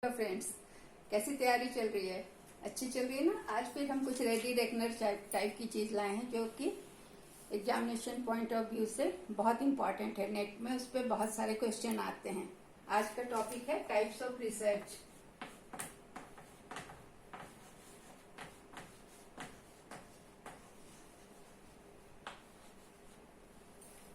तो फ्रेंड्स, कैसी तैयारी चल रही है? अच्छी चल रही है ना। आज फिर हम कुछ रेडी रेकनर टाइप की चीज लाए हैं जो कि एग्जामिनेशन पॉइंट ऑफ व्यू से बहुत इंपॉर्टेंट है। नेट में उस पर बहुत सारे क्वेश्चन आते हैं। आज का टॉपिक है टाइप्स ऑफ रिसर्च।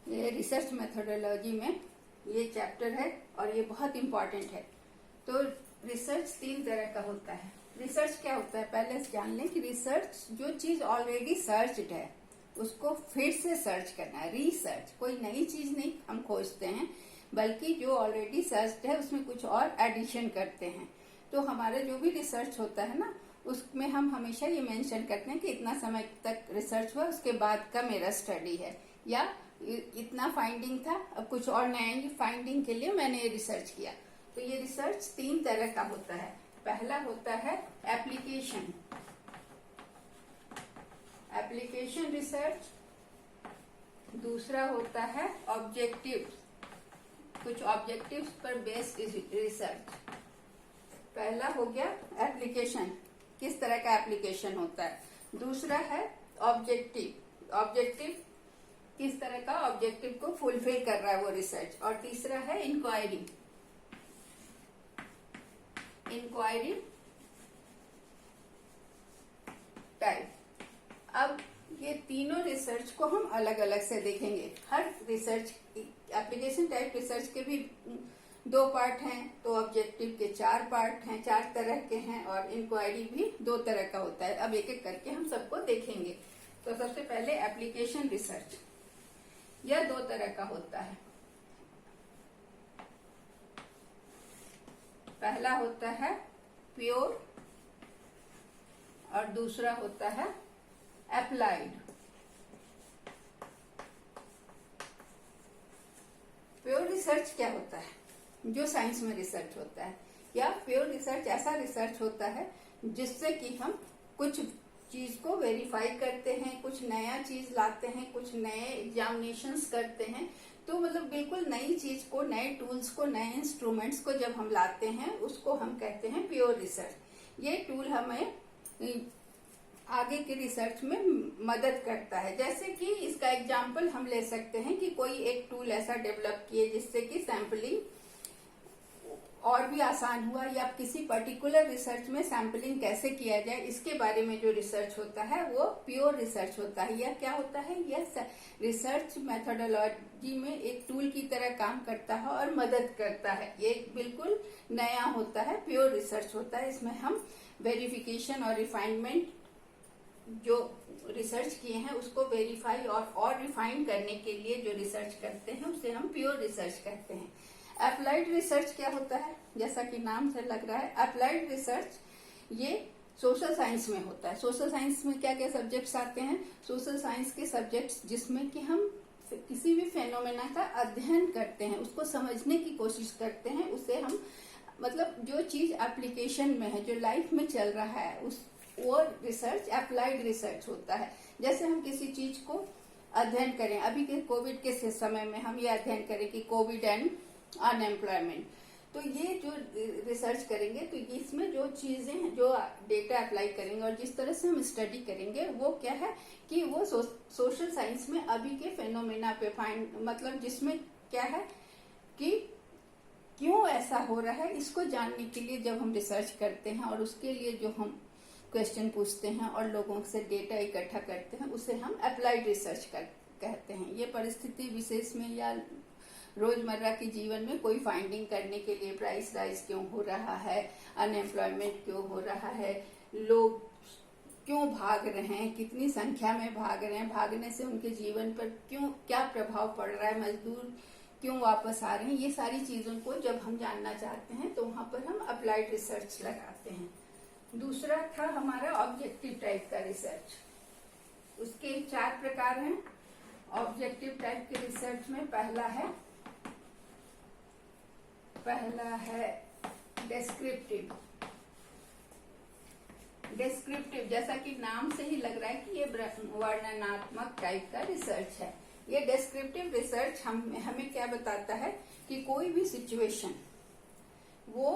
ये रिसर्च मेथोडोलॉजी में ये चैप्टर है और ये बहुत इंपॉर्टेंट है। तो रिसर्च 3 तरह का होता है। रिसर्च क्या होता है पहले जान लें कि रिसर्च जो चीज ऑलरेडी सर्च्ड है उसको फिर से सर्च करना है। रिसर्च कोई नई चीज नहीं हम खोजते हैं, बल्कि जो ऑलरेडी सर्च्ड है उसमें कुछ और एडिशन करते हैं। तो हमारा जो भी रिसर्च होता है ना, उसमें हम हमेशा ये मेंशन करते हैं कि इतना समय तक रिसर्च हुआ, उसके बाद का मेरा स्टडी है, या इतना फाइंडिंग था, अब कुछ और नया फाइंडिंग के लिए मैंने ये रिसर्च किया। तो ये रिसर्च 3 तरह का होता है। पहला होता है एप्लीकेशन रिसर्च। दूसरा होता है ऑब्जेक्टिव, कुछ ऑब्जेक्टिव्स पर बेस्ड रिसर्च। पहला हो गया एप्लीकेशन, किस तरह का एप्लीकेशन होता है। दूसरा है ऑब्जेक्टिव किस तरह का ऑब्जेक्टिव को फुलफिल कर रहा है वो रिसर्च। और तीसरा है इंक्वायरी टाइप। अब ये तीनों रिसर्च को हम अलग अलग से देखेंगे। हर रिसर्च, एप्लीकेशन टाइप रिसर्च के भी 2 पार्ट हैं, तो ऑब्जेक्टिव के 4 पार्ट हैं, 4 तरह के हैं, और इंक्वायरी भी 2 तरह का होता है। अब एक एक करके हम सबको देखेंगे। तो सबसे पहले एप्लीकेशन रिसर्च, यह 2 तरह का होता है। पहला होता है प्योर और दूसरा होता है अप्लाइड। प्योर रिसर्च क्या होता है? जो साइंस में रिसर्च होता है, या प्योर रिसर्च ऐसा रिसर्च होता है जिससे कि हम कुछ चीज को वेरीफाई करते हैं, कुछ नया चीज लाते हैं, कुछ नए एग्जामिनेशंस करते हैं। तो मतलब बिल्कुल नई चीज को, नए टूल्स को, नए इंस्ट्रूमेंट्स को जब हम लाते हैं उसको हम कहते हैं प्योर रिसर्च। ये टूल हमें आगे के रिसर्च में मदद करता है। जैसे कि इसका एग्जाम्पल हम ले सकते हैं कि कोई एक टूल ऐसा डेवलप किए जिससे कि सैंपलिंग और भी आसान हुआ, या किसी पर्टिकुलर रिसर्च में सैंपलिंग कैसे किया जाए इसके बारे में जो रिसर्च होता है वो प्योर रिसर्च होता है। यह क्या होता है? यह रिसर्च मेथोडोलॉजी में एक टूल की तरह काम करता है और मदद करता है। ये बिल्कुल नया होता है, प्योर रिसर्च होता है। इसमें हम वेरिफिकेशन और रिफाइनमेंट, जो रिसर्च किए हैं उसको वेरीफाई और रिफाइन करने के लिए जो रिसर्च करते हैं उसे हम प्योर रिसर्च कहते हैं। अप्लाइड रिसर्च क्या होता है? जैसा कि नाम से लग रहा है, अप्लाइड रिसर्च ये सोशल साइंस में होता है। सोशल साइंस में क्या क्या सब्जेक्ट्स आते हैं? सोशल साइंस के सब्जेक्ट्स जिसमें कि हम किसी भी फेनोमेना का अध्ययन करते हैं, उसको समझने की कोशिश करते हैं, उसे हम मतलब जो चीज एप्लीकेशन में है, जो लाइफ में चल रहा है, वो रिसर्च अप्लाइड रिसर्च होता है। जैसे हम किसी चीज को अध्ययन करें, अभी के कोविड के समय में हम ये अध्ययन करें कि कोविड एंड अनएम्प्लॉयमेंट, तो ये जो रिसर्च करेंगे तो इसमें जो चीजें हैं, जो डेटा अप्लाई करेंगे और जिस तरह से हम स्टडी करेंगे वो क्या है कि वो सोशल साइंस में अभी के फेनोमेना पे मतलब जिसमें क्या है कि क्यों ऐसा हो रहा है, इसको जानने के लिए जब हम रिसर्च करते हैं और उसके लिए जो हम क्वेश्चन पूछते हैं और लोगों से डेटा इकट्ठा करते हैं, उसे हम अप्लाइड रिसर्च कहते हैं। ये परिस्थिति विशेष में या रोजमर्रा के जीवन में कोई फाइंडिंग करने के लिए, प्राइस राइज क्यों हो रहा है, अनएम्प्लॉयमेंट क्यों हो रहा है, लोग क्यों भाग रहे हैं, कितनी संख्या में भाग रहे हैं, भागने से उनके जीवन पर क्या प्रभाव पड़ रहा है, मजदूर क्यों वापस आ रहे हैं, ये सारी चीजों को जब हम जानना चाहते हैं तो वहां पर हम अप्लाइड रिसर्च लगाते हैं। दूसरा था हमारा ऑब्जेक्टिव टाइप का रिसर्च। उसके 4 प्रकार हैं। ऑब्जेक्टिव टाइप के रिसर्च में पहला है डेस्क्रिप्टिव। जैसा कि नाम से ही लग रहा है कि ये वर्णनात्मक टाइप का रिसर्च है। ये डेस्क्रिप्टिव रिसर्च हमें क्या बताता है कि कोई भी सिचुएशन, वो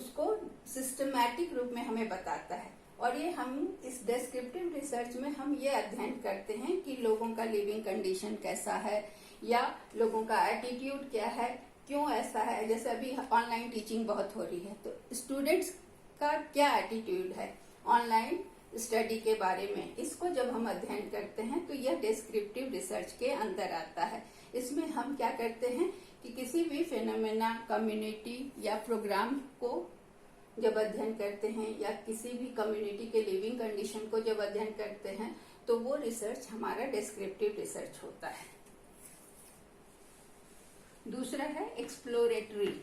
उसको सिस्टमैटिक रूप में हमें बताता है। और ये हम इस डेस्क्रिप्टिव रिसर्च में हम ये अध्ययन करते हैं कि लोगों का लिविंग कंडीशन कैसा है या लोगों का एटीट्यूड क्या है, क्यों ऐसा है। जैसे अभी ऑनलाइन टीचिंग बहुत हो रही है, तो स्टूडेंट्स का क्या एटीट्यूड है ऑनलाइन स्टडी के बारे में, इसको जब हम अध्ययन करते हैं तो यह डिस्क्रिप्टिव रिसर्च के अंदर आता है। इसमें हम क्या करते हैं कि किसी भी फिनोमेना, कम्युनिटी या प्रोग्राम को जब अध्ययन करते हैं या किसी भी कम्युनिटी के लिविंग कंडीशन को जब अध्ययन करते हैं तो वो रिसर्च हमारा डिस्क्रिप्टिव रिसर्च होता है। दूसरा है एक्सप्लोरेटरी।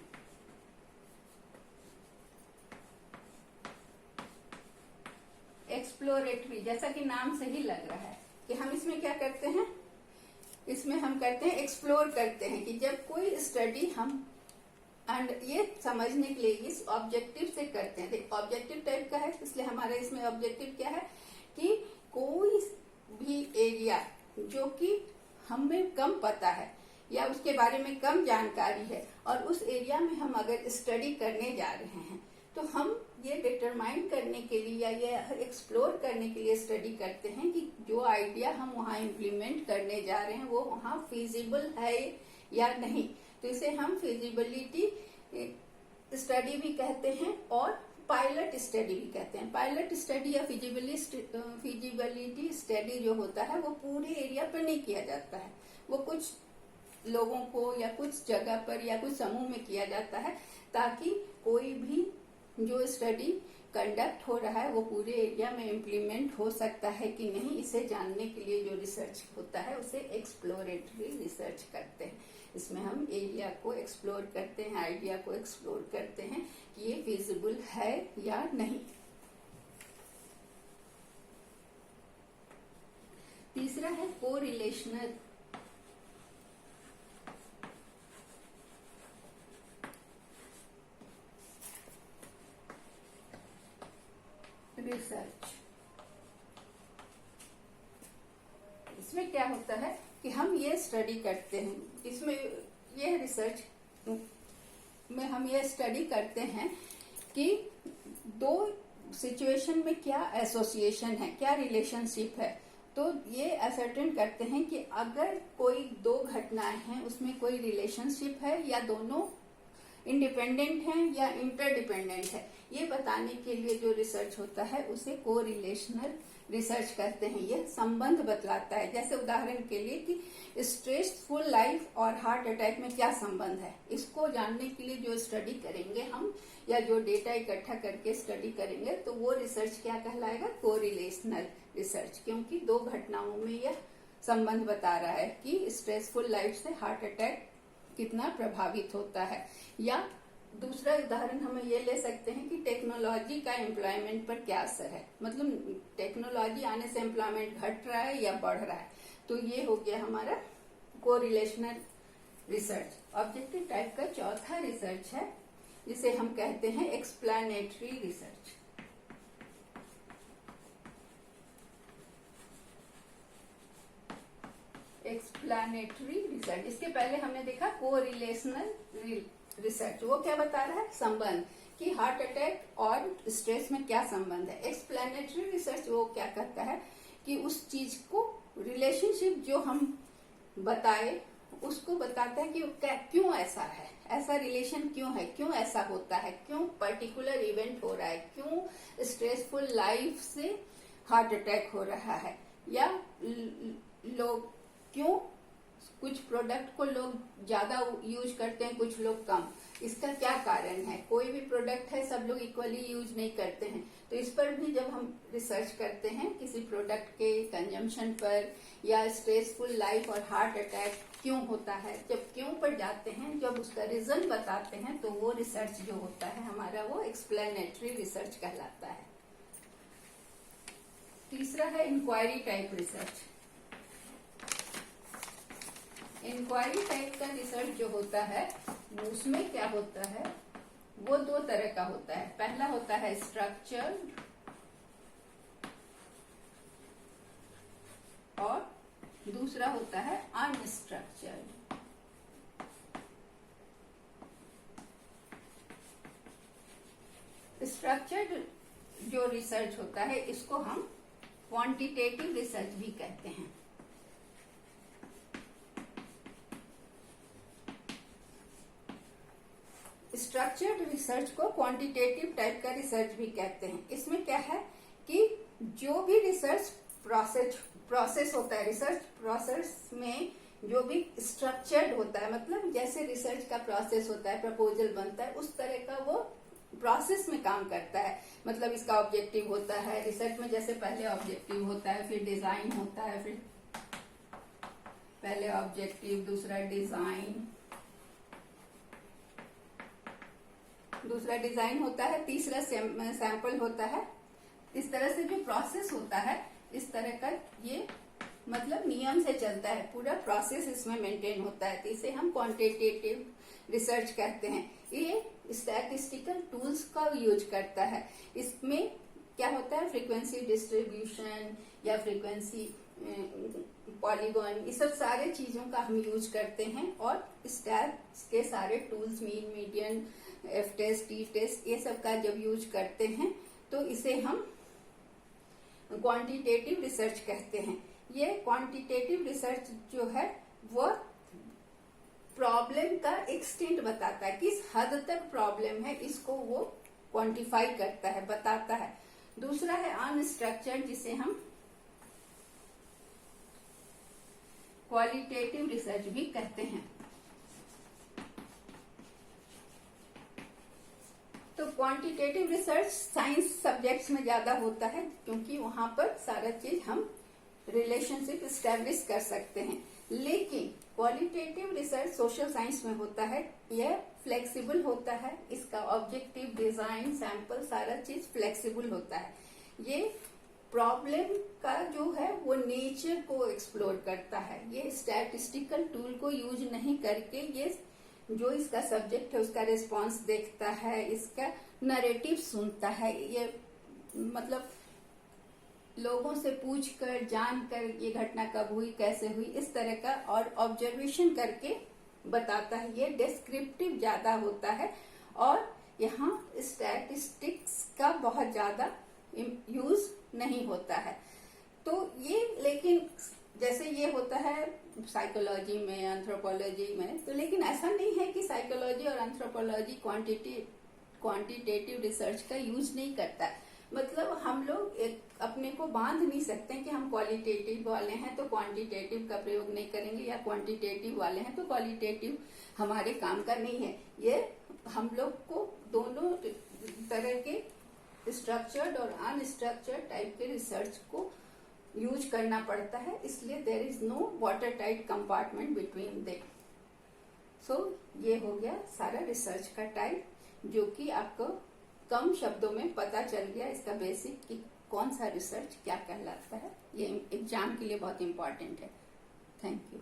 एक्सप्लोरेटरी जैसा कि नाम से ही लग रहा है कि हम इसमें क्या करते हैं, इसमें हम करते हैं एक्सप्लोर करते हैं कि जब कोई स्टडी हम एंड ये समझने के लिए इस ऑब्जेक्टिव से करते हैं। ऑब्जेक्टिव टाइप का है, इसलिए हमारे इसमें ऑब्जेक्टिव क्या है कि कोई भी एरिया जो कि हमें कम पता है या उसके बारे में कम जानकारी है और उस एरिया में हम अगर स्टडी करने जा रहे हैं तो हम ये डिटरमाइन करने के लिए या ये एक्सप्लोर करने के लिए स्टडी करते हैं कि जो आइडिया हम वहाँ इम्प्लीमेंट करने जा रहे हैं वो वहाँ फिजिबल है या नहीं। तो इसे हम फिजिबिलिटी स्टडी भी कहते हैं और पायलट स्टडी भी कहते हैं। पायलट स्टडी या फिजिबिलिटी स्टडी जो होता है वो पूरे एरिया पर नहीं किया जाता है, वो कुछ लोगों को या कुछ जगह पर या कुछ समूह में किया जाता है ताकि कोई भी जो स्टडी कंडक्ट हो रहा है वो पूरे एरिया में इम्प्लीमेंट हो सकता है कि नहीं, इसे जानने के लिए जो रिसर्च होता है उसे एक्सप्लोरेटरी रिसर्च करते हैं। इसमें हम एरिया को एक्सप्लोर करते हैं, आइडिया को एक्सप्लोर करते हैं कि ये फिजिबल है या नहीं। तीसरा है कोरिलेशनल रिसर्च। इसमें क्या होता है कि हम ये स्टडी करते हैं, इसमें ये रिसर्च में हम ये स्टडी करते हैं कि दो सिचुएशन में क्या एसोसिएशन है, क्या रिलेशनशिप है। तो ये असर्टेन करते हैं कि अगर कोई दो घटनाएं हैं उसमें कोई रिलेशनशिप है या दोनों इंडिपेंडेंट हैं या इंटरडिपेंडेंट है, ये बताने के लिए जो रिसर्च होता है उसे कोरिलेशनल रिसर्च करते हैं। ये संबंध बतलाता है। जैसे उदाहरण के लिए कि स्ट्रेसफुल लाइफ और हार्ट अटैक में क्या संबंध है, इसको जानने के लिए जो स्टडी करेंगे हम या जो डेटा इकट्ठा करके स्टडी करेंगे तो वो रिसर्च क्या कहलाएगा, कोरिलेशनल रिसर्च, क्योंकि दो घटनाओं में यह संबंध बता रहा है कि स्ट्रेसफुल लाइफ से हार्ट अटैक कितना प्रभावित होता है। या दूसरा उदाहरण हमें ये ले सकते हैं कि टेक्नोलॉजी का एम्प्लॉयमेंट पर क्या असर है, मतलब टेक्नोलॉजी आने से एम्प्लॉयमेंट घट रहा है या बढ़ रहा है। तो ये हो गया हमारा कोरिलेशनल रिसर्च। ऑब्जेक्टिव टाइप का चौथा रिसर्च है जिसे हम कहते हैं एक्सप्लेनेटरी रिसर्च। एक्सप्लेनेटरी रिसर्च, इसके पहले हमने देखा कोरिलेशनल रिसर्च, वो क्या बता रहा है, संबंध कि हार्ट अटैक और स्ट्रेस में क्या संबंध है। एक्सप्लेनेटरी रिसर्च वो क्या करता है कि उस चीज को रिलेशनशिप जो हम बताए उसको बताता है कि क्यों ऐसा है, ऐसा रिलेशन क्यों है, क्यों ऐसा होता है, क्यों पर्टिकुलर इवेंट हो रहा है, क्यों स्ट्रेसफुल लाइफ से हार्ट अटैक हो रहा है, या लोग क्यों कुछ प्रोडक्ट को लोग ज्यादा यूज करते हैं, कुछ लोग कम, इसका क्या कारण है। कोई भी प्रोडक्ट है सब लोग इक्वली यूज नहीं करते हैं, तो इस पर भी जब हम रिसर्च करते हैं किसी प्रोडक्ट के कंजम्पशन पर या स्ट्रेसफुल लाइफ और हार्ट अटैक क्यों होता है, जब क्यों पर जाते हैं, जब उसका रीजन बताते हैं तो वो रिसर्च जो होता है हमारा वो एक्सप्लेनेटरी रिसर्च कहलाता है। तीसरा है inquiry type research. Inquiry type का रिसर्च जो होता है उसमें क्या होता है, वो दो तरह का होता है। पहला होता है स्ट्रक्चर्ड और दूसरा होता है अनस्ट्रक्चर्ड। स्ट्रक्चर्ड जो रिसर्च होता है इसको हम क्वांटिटेटिव रिसर्च भी कहते हैं। स्ट्रक्चर्ड रिसर्च को क्वांटिटेटिव टाइप का रिसर्च भी कहते हैं। इसमें क्या है कि जो भी रिसर्च प्रोसेस होता है, रिसर्च प्रोसेस में जो भी स्ट्रक्चर्ड होता है, मतलब जैसे रिसर्च का प्रोसेस होता है, प्रपोजल बनता है, उस तरह का वो प्रोसेस में काम करता है। मतलब इसका ऑब्जेक्टिव होता है रिसर्च में, जैसे पहले ऑब्जेक्टिव होता है, फिर डिजाइन होता है, फिर पहले ऑब्जेक्टिव, दूसरा डिजाइन होता है, तीसरा सैंपल होता है। इस तरह से जो प्रोसेस होता है, इस तरह का ये मतलब नियम से चलता है, पूरा प्रोसेस इसमें मेंटेन होता है, तो इसे हम क्वांटिटेटिव रिसर्च कहते हैं। ये स्टैटिस्टिकल टूल्स का यूज करता है। इसमें क्या होता है, फ्रीक्वेंसी डिस्ट्रीब्यूशन या फ्रीक्वेंसी पॉलीगॉन, ये सब सारे चीजों का हम यूज करते हैं। और स्टैट्स के सारे tools, mean, median, F test, T test, ये सब का जब यूज करते हैं तो इसे हम क्वांटिटेटिव रिसर्च कहते हैं। ये क्वांटिटेटिव रिसर्च जो है वो प्रॉब्लम का एक्सटेंट बताता है, किस हद तक प्रॉब्लम है, इसको वो क्वांटिफाई करता है, बताता है। दूसरा है अनस्ट्रक्चर्ड, जिसे हम क्वालिटेटिव रिसर्च भी कहते हैं। तो क्वांटिटेटिव रिसर्च साइंस सब्जेक्ट्स में ज्यादा होता है, क्योंकि वहां पर सारा चीज हम रिलेशनशिप स्टैब्लिश कर सकते हैं। लेकिन क्वालिटेटिव रिसर्च सोशल साइंस में होता है, यह फ्लेक्सिबल होता है, इसका ऑब्जेक्टिव, डिजाइन, सैंपल, सारा चीज फ्लेक्सिबल होता है। ये प्रॉब्लम का जो है वो नेचर को एक्सप्लोर करता है। ये स्टैटिस्टिकल टूल को यूज नहीं करके ये जो इसका सब्जेक्ट है उसका रिस्पांस देखता है, इसका नरेटिव सुनता है, ये मतलब लोगों से पूछकर, जानकर ये घटना कब हुई, कैसे हुई, इस तरह का, और ऑब्जर्वेशन करके बताता है। ये डिस्क्रिप्टिव ज्यादा होता है और यहाँ स्टैटिस्टिक्स का बहुत ज्यादा यूज नहीं होता है। तो ये, लेकिन जैसे ये होता है साइकोलॉजी में, एंथ्रोपोलॉजी में, तो लेकिन ऐसा नहीं है कि साइकोलॉजी और एंथ्रोपोलॉजी क्वांटिटेटिव रिसर्च का यूज नहीं करता है। मतलब हम लोग अपने को बांध नहीं सकते कि हम क्वालिटेटिव वाले हैं तो क्वांटिटेटिव का प्रयोग नहीं करेंगे, या क्वांटिटेटिव वाले हैं तो क्वालिटेटिव हमारे काम का नहीं है। ये हम लोग को दोनों तरह के स्ट्रक्चर्ड और अनस्ट्रक्चर्ड टाइप के रिसर्च को यूज करना पड़ता है, इसलिए there is no water tight compartment between them. So ये हो गया सारा रिसर्च का टाइप, जो कि आपको कम शब्दों में पता चल गया इसका बेसिक कि कौन सा रिसर्च क्या कहलाता है। ये एग्जाम के लिए बहुत इंपॉर्टेंट है। Thank you.